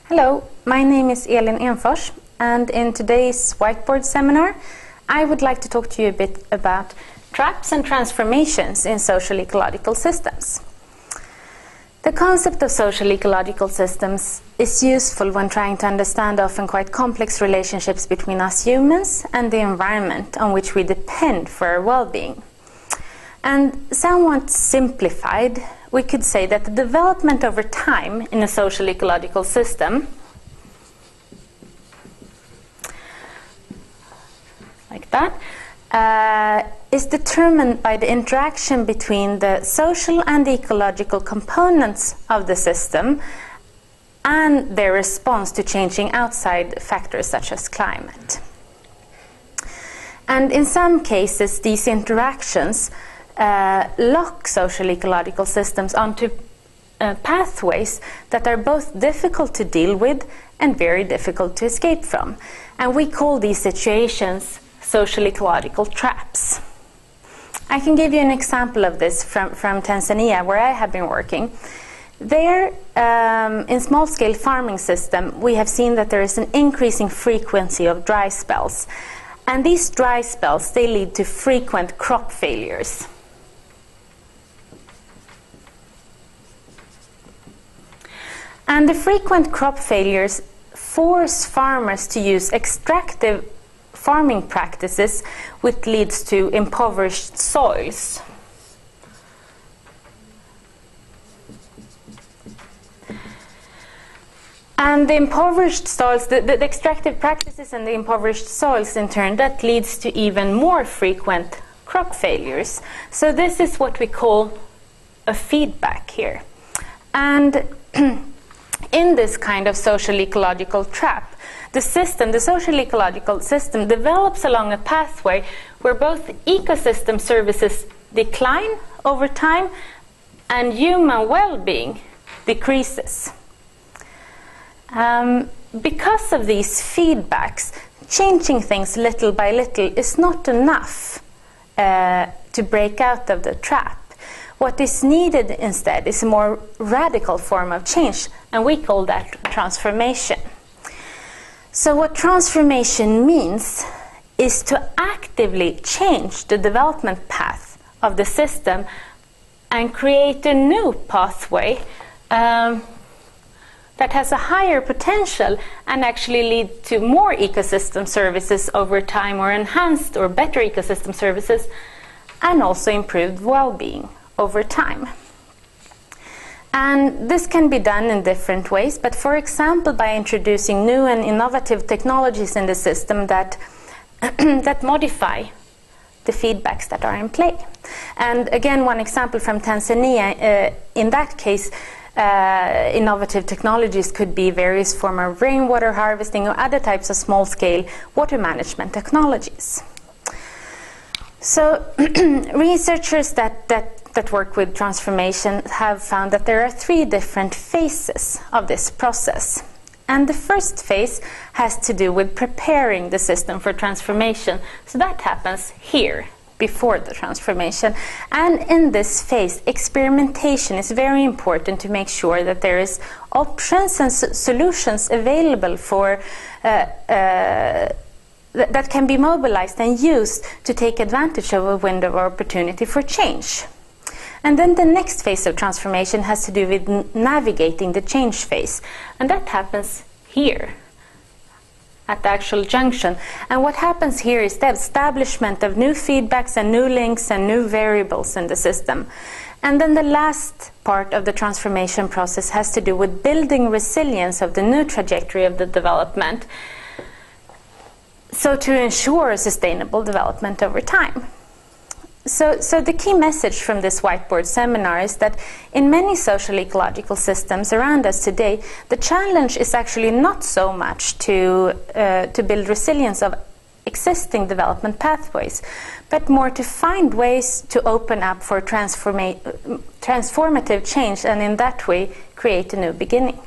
Hello, my name is Elin Enfors, and in today's whiteboard seminar I would like to talk to you a bit about traps and transformations in social ecological systems. The concept of social ecological systems is useful when trying to understand often quite complex relationships between us humans and the environment on which we depend for our well-being. And somewhat simplified, we could say that the development over time in a social ecological system, like that, is determined by the interaction between the social and ecological components of the system and their response to changing outside factors such as climate. And in some cases, these interactions lock social ecological systems onto pathways that are both difficult to deal with and very difficult to escape from. And we call these situations social ecological traps. I can give you an example of this from Tanzania, where I have been working. There, in small-scale farming system, we have seen that there is an increasing frequency of dry spells. And these dry spells, they lead to frequent crop failures. And the frequent crop failures force farmers to use extractive farming practices, which leads to impoverished soils. And the impoverished soils, the extractive practices and the impoverished soils in turn, that leads to even more frequent crop failures. So this is what we call a feedback here. And in this kind of social ecological trap, the social ecological system develops along a pathway where both ecosystem services decline over time and human well-being decreases. Because of these feedbacks, changing things little by little is not enough to break out of the trap. What is needed instead is a more radical form of change, and we call that transformation. So what transformation means is to actively change the development path of the system and create a new pathway that has a higher potential and actually lead to more ecosystem services over time, or enhanced or better ecosystem services, and also improved well-being over time. And this can be done in different ways, but for example by introducing new and innovative technologies in the system that that modify the feedbacks that are in play. And again, one example from Tanzania, in that case, innovative technologies could be various forms of rainwater harvesting or other types of small-scale water management technologies. So researchers that work with transformation have found that there are 3 different phases of this process. And the first phase has to do with preparing the system for transformation. So that happens here, before the transformation. And in this phase, experimentation is very important to make sure that there is options and solutions available for that can be mobilized and used to take advantage of a window of opportunity for change. And then the next phase of transformation has to do with navigating the change phase. And that happens here, at the actual junction. And what happens here is the establishment of new feedbacks and new links and new variables in the system. And then the last part of the transformation process has to do with building resilience of the new trajectory of the development, so to ensure a sustainable development over time. So the key message from this whiteboard seminar is that in many social ecological systems around us today, the challenge is actually not so much to build resilience of existing development pathways, but more to find ways to open up for transformative change, and in that way create a new beginning.